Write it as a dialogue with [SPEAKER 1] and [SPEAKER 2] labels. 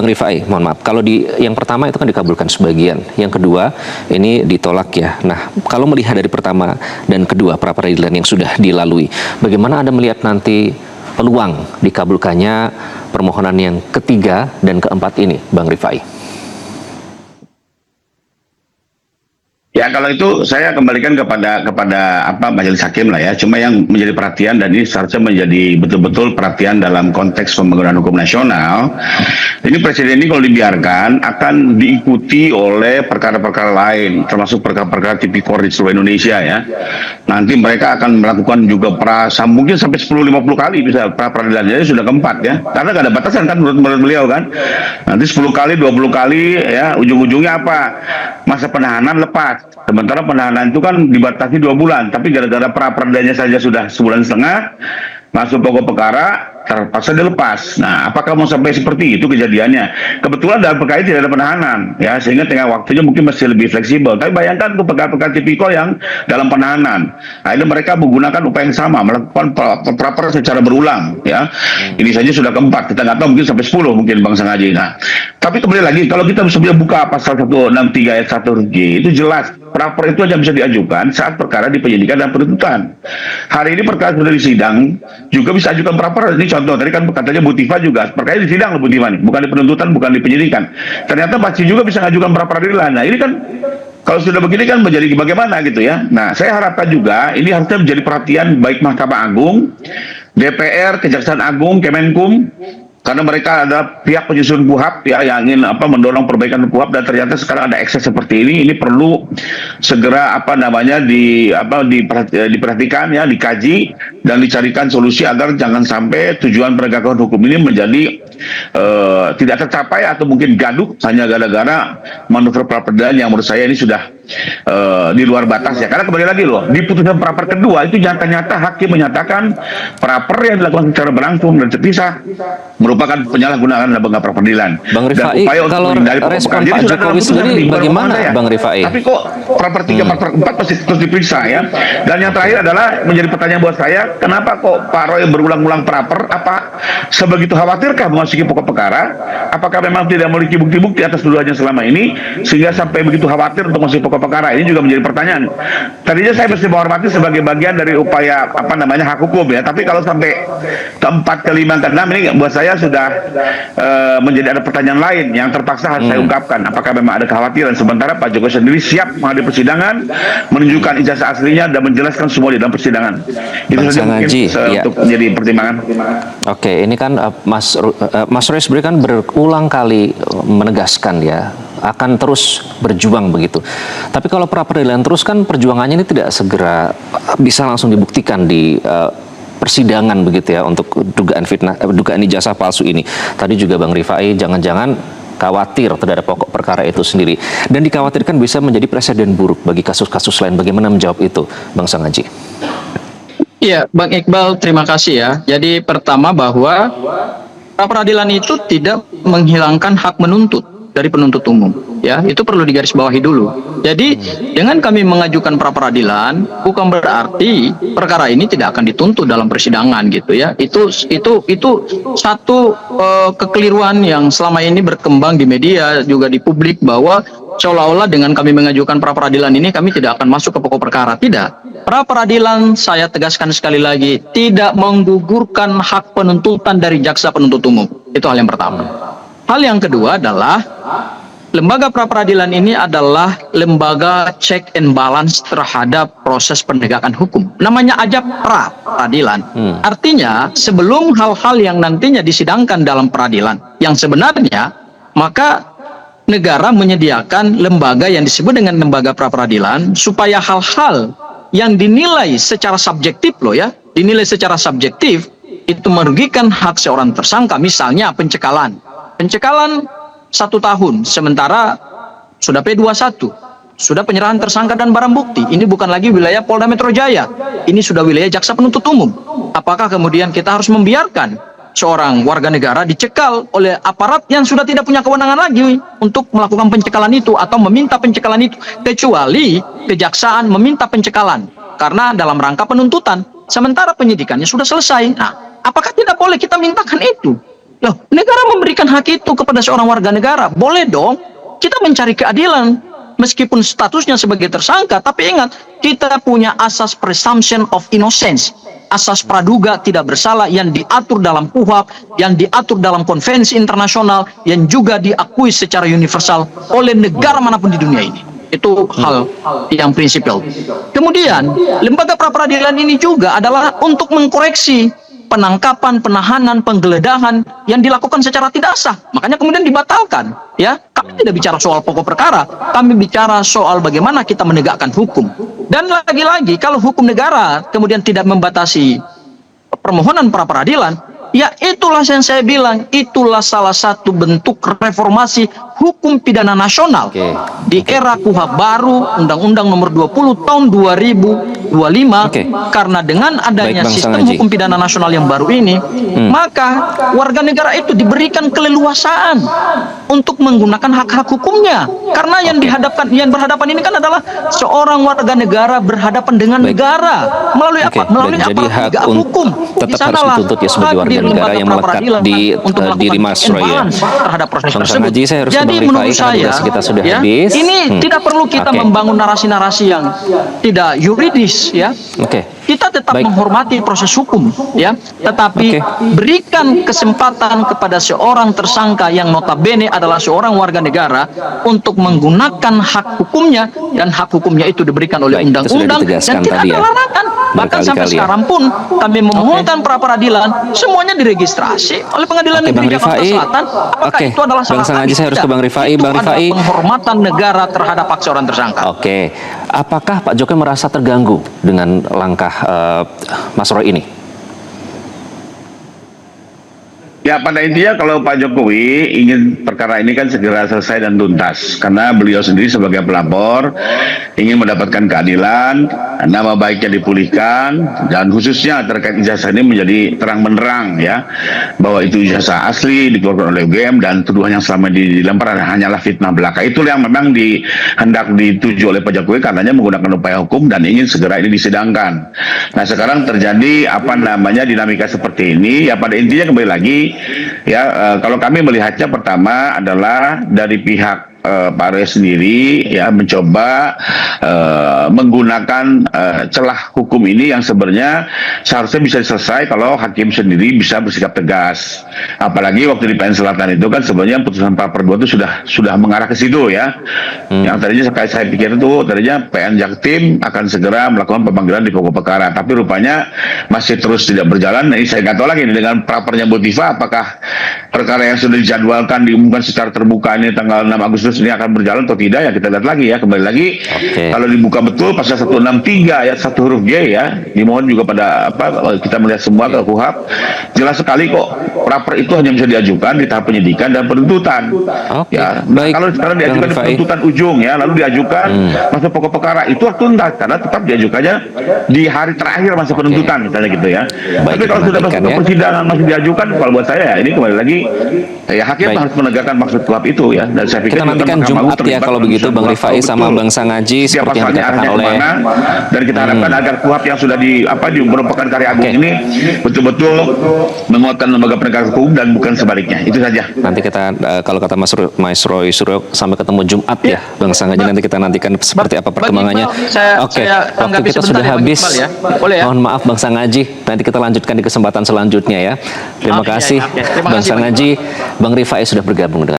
[SPEAKER 1] Bang Rifai, mohon maaf. Kalau di yang pertama itu kan dikabulkan sebagian, yang kedua ini ditolak ya. Nah, kalau melihat dari pertama dan kedua pra peradilan yang sudah dilalui, bagaimana Anda melihat nanti peluang dikabulkannya permohonan yang ketiga dan keempat ini, Bang Rifai?
[SPEAKER 2] Ya, kalau itu saya kembalikan kepada majelis hakim lah ya. Cuma yang menjadi perhatian, dan ini seharusnya menjadi betul-betul perhatian dalam konteks pembangunan hukum nasional. Ini presiden ini kalau dibiarkan akan diikuti oleh perkara-perkara lain, termasuk perkara-perkara tipikor di seluruh Indonesia ya. Nanti mereka akan melakukan juga mungkin sampai 10-50 kali bisa pra peradilan, jadi sudah keempat ya. Karena nggak ada batasan kan menurut beliau kan. Nanti 10 kali, 20 kali ya, ujung-ujungnya apa? Masa penahanan lepas. Sementara penahanan itu kan dibatasi 2 bulan, tapi gara-gara pra peradilannya saja sudah 1,5 bulan, masuk pokok perkara, terpaksa dilepas. Nah, apakah mau sampai seperti itu kejadiannya? Kebetulan dalam perkara ini tidak ada penahanan, ya, sehingga tengah waktunya mungkin masih lebih fleksibel. Tapi bayangkan untuk perkara-perkara tipikor yang dalam penahanan, akhirnya mereka menggunakan upaya yang sama, melakukan pra-per secara berulang, ya. Ini saja sudah keempat, kita nggak tahu mungkin sampai 10 mungkin Bang Sengaji. Nah, tapi kembali lagi, kalau kita bisa buka pasal 163 ayat 1 J, itu jelas pra-per itu hanya bisa diajukan saat perkara di penyidikan dan penuntutan. Hari ini perkara sudah disidang, juga bisa ajukan pra-per. Ini contoh, tadi kan katanya Bu Tifa juga, perkara di sidang Bu Tifa nih, bukan di penuntutan, bukan di penyidikan. Ternyata masih juga bisa mengajukan pra peradilan. Nah, ini kan kalau sudah begini kan menjadi bagaimana gitu ya. Nah, saya harapkan juga ini harusnya menjadi perhatian baik Mahkamah Agung, DPR, Kejaksaan Agung, Kemenkum, karena mereka ada pihak penyusun KUHP ya, yang ingin mendorong perbaikan KUHP, dan ternyata sekarang ada ekses seperti ini perlu segera diperhatikan ya, dikaji dan dicarikan solusi agar jangan sampai tujuan penegakan hukum ini menjadi tidak tercapai atau mungkin gaduh hanya gara-gara manuver pra peradilan yang menurut saya ini sudah di luar batas ya. Karena kembali lagi loh, di putusan pra-per kedua itu nyata-nyata hakim menyatakan pra-per yang dilakukan secara berlangsung dan terpisah merupakan penyalahgunaan lembaga pra peradilan.
[SPEAKER 1] Bang Rifai, kalau respon Pak Jokowi sendiri bagaimana, Bang Rifai?
[SPEAKER 2] Tapi kok pra-per 3, pra-per 4 masih terus diperiksa ya. Dan yang terakhir adalah menjadi pertanyaan buat saya, kenapa kok Pak Roy berulang-ulang pra-per? Apa sebegitu khawatirkah memasuki pokok perkara? Apakah memang tidak memiliki bukti-bukti atas tuduhannya selama ini sehingga sampai begitu khawatir untuk masuk pokok perkara? Ini juga menjadi pertanyaan. Tadinya saya mesti menghormati sebagai bagian dari upaya hak hukum ya. Tapi kalau sampai keempat, kelima, keenam, ini buat saya sudah menjadi ada pertanyaan lain yang terpaksa harus saya ungkapkan. Apakah memang ada kekhawatiran? Sementara Pak Jokowi sendiri siap menghadiri persidangan, menunjukkan ijazah aslinya dan menjelaskan semua di dalam persidangan. Itu saja mungkin untuk menjadi pertimbangan.
[SPEAKER 1] Oke, ini kan Mas Roy sebenarnya kan berulang kali menegaskan ya, akan terus berjuang begitu. Tapi kalau pra peradilan terus kan perjuangannya ini tidak segera bisa langsung dibuktikan di persidangan begitu ya, untuk dugaan fitnah, dugaan ijazah palsu ini. Tadi juga Bang Rifai jangan-jangan khawatir terhadap pokok perkara itu sendiri, dan dikhawatirkan bisa menjadi presiden buruk bagi kasus-kasus lain. Bagaimana menjawab itu, Bang Sengaji?
[SPEAKER 3] Iya, Bang Iqbal, terima kasih ya. Jadi pertama bahwa pra peradilan itu tidak menghilangkan hak menuntut dari penuntut umum, ya, itu perlu digarisbawahi dulu. Jadi dengan kami mengajukan pra peradilan bukan berarti perkara ini tidak akan dituntut dalam persidangan gitu ya. Itu satu kekeliruan yang selama ini berkembang di media juga di publik, bahwa seolah-olah dengan kami mengajukan pra peradilan ini kami tidak akan masuk ke pokok perkara. Tidak. Pra peradilan, saya tegaskan sekali lagi, tidak menggugurkan hak penuntutan dari jaksa penuntut umum. Itu hal yang pertama. Hal yang kedua adalah lembaga pra peradilan ini adalah lembaga check and balance terhadap proses penegakan hukum. Namanya aja pra peradilan. Artinya sebelum hal-hal yang nantinya disidangkan dalam peradilan yang sebenarnya, maka negara menyediakan lembaga yang disebut dengan lembaga pra peradilan supaya hal-hal yang dinilai secara subjektif loh ya, dinilai secara subjektif itu merugikan hak seorang tersangka, misalnya pencekalan 1 tahun, sementara sudah P21, sudah penyerahan tersangka dan barang bukti. Ini bukan lagi wilayah Polda Metro Jaya, ini sudah wilayah jaksa penuntut umum. Apakah kemudian kita harus membiarkan seorang warga negara dicekal oleh aparat yang sudah tidak punya kewenangan lagi untuk melakukan pencekalan itu atau meminta pencekalan itu, kecuali kejaksaan meminta pencekalan karena dalam rangka penuntutan, sementara penyidikannya sudah selesai? Nah, apakah tidak boleh kita mintakan itu? Loh, negara memberikan hak itu kepada seorang warga negara. Boleh dong kita mencari keadilan. Meskipun statusnya sebagai tersangka, tapi ingat, kita punya asas presumption of innocence. Asas praduga tidak bersalah yang diatur dalam KUHP, yang diatur dalam konvensi internasional, yang juga diakui secara universal oleh negara manapun di dunia ini. Itu hal yang prinsipil. Kemudian, lembaga pra-peradilan ini juga adalah untuk mengkoreksi penangkapan, penahanan, penggeledahan yang dilakukan secara tidak sah. Makanya kemudian dibatalkan. Ya, kami tidak bicara soal pokok perkara, kami bicara soal bagaimana kita menegakkan hukum. Dan lagi-lagi, kalau hukum negara kemudian tidak membatasi permohonan pra-peradilan, ya itulah yang saya bilang, itulah salah satu bentuk reformasi hukum pidana nasional. Di era KUHP baru, Undang-Undang Nomor 20 Tahun 2025, karena dengan adanya sistem hukum pidana nasional yang baru ini, maka warga negara itu diberikan keleluasaan untuk menggunakan hak-hak hukumnya. Karena yang berhadapan ini kan adalah seorang warga negara berhadapan dengan negara melalui apa? Melalui aparat penegak hukum.
[SPEAKER 1] Tetap harus dituntut ya sebagai warga negara yang melekat di diri Mas Roy ya.
[SPEAKER 3] Terhadap proses tersebut.
[SPEAKER 1] Haji, saya harus
[SPEAKER 3] Jadi menurut saya,
[SPEAKER 1] kita sudah
[SPEAKER 3] ya,
[SPEAKER 1] habis.
[SPEAKER 3] ini tidak perlu kita membangun narasi-narasi yang tidak yuridis, ya. Kita tetap menghormati proses hukum, ya, tetapi berikan kesempatan kepada seorang tersangka yang notabene adalah seorang warga negara untuk menggunakan hak hukumnya, dan hak hukumnya itu diberikan oleh undang-undang dan tidak ada larangan. Bahkan sampai sekarang pun kami memohonkan pra-peradilan semuanya diregistrasi oleh Pengadilan Negeri Jakarta Selatan. Apakah itu adalah salah satu?
[SPEAKER 1] Saya harus ke Bang Rifai.
[SPEAKER 3] Bang Rifai, penghormatan negara terhadap hak seorang tersangka.
[SPEAKER 1] Apakah Pak Jokowi merasa terganggu dengan langkah Mas Roy ini?
[SPEAKER 2] Ya, pada intinya kalau Pak Jokowi ingin perkara ini kan segera selesai dan tuntas, karena beliau sendiri sebagai pelapor ingin mendapatkan keadilan, nama baiknya dipulihkan, dan khususnya terkait ijazah ini menjadi terang benderang, ya, bahwa itu ijazah asli dikeluarkan oleh UGM dan tuduhan yang selama dilempar hanyalah fitnah belaka. Itulah yang memang hendak dituju oleh Pak Jokowi, karenanya menggunakan upaya hukum dan ingin segera ini disidangkan. Nah, sekarang terjadi dinamika seperti ini. Ya, pada intinya kembali lagi, ya, kalau kami melihatnya pertama adalah dari pihak Pak Roy sendiri, ya, mencoba menggunakan celah hukum ini yang sebenarnya seharusnya bisa selesai kalau hakim sendiri bisa bersikap tegas. Apalagi waktu di PN Selatan itu kan sebenarnya putusan pra-peradilan itu sudah mengarah ke situ, ya. Yang tadinya saya pikir itu tadinya PN Jaktim akan segera melakukan pemanggilan di pokok perkara, tapi rupanya masih terus tidak berjalan. Nah, ini saya nggak tahu lagi dengan prapernya Motiva, apakah perkara yang sudah dijadwalkan diumumkan secara terbuka ini tanggal 6 Agustus ini akan berjalan atau tidak, ya kita lihat lagi, ya. Kembali lagi, kalau dibuka betul pasal 163 ayat 1 huruf G, ya, dimohon juga pada kita melihat semua ke KUHP, jelas sekali kok praper itu hanya bisa diajukan di tahap penyidikan dan penuntutan. Ya, kalau sekarang diajukan di penuntutan ujung, ya, lalu diajukan masa pokok perkara, itu tuntas karena tetap diajukannya di hari terakhir masa penuntutan, misalnya gitu, ya. Tapi kalau sudah masuk ke persidangan masih diajukan, kalau buat saya, ya, ini kembali lagi, ya, hakim harus menegakkan maksud KUHP itu, ya. Dan saya pikir
[SPEAKER 1] nantikan Jumat, ya, kalau begitu Bang Rifai sama Bang Sangaji seperti yang dikatakan oleh
[SPEAKER 2] dan kita harapkan agar KUHP yang sudah merupakan karya agung ini betul-betul menguatkan lembaga penegak hukum dan bukan sebaliknya. Itu saja.
[SPEAKER 1] Nanti kita kalau kata Mas Roy Suryo, sampai ketemu Jumat, ya, Bang Sangaji, nanti kita nantikan seperti apa perkembangannya. Waktu kita sudah habis. Mohon maaf Bang Sangaji, nanti kita lanjutkan di kesempatan selanjutnya, ya. Terima kasih Bang Sangaji, Bang Rifai sudah bergabung dengan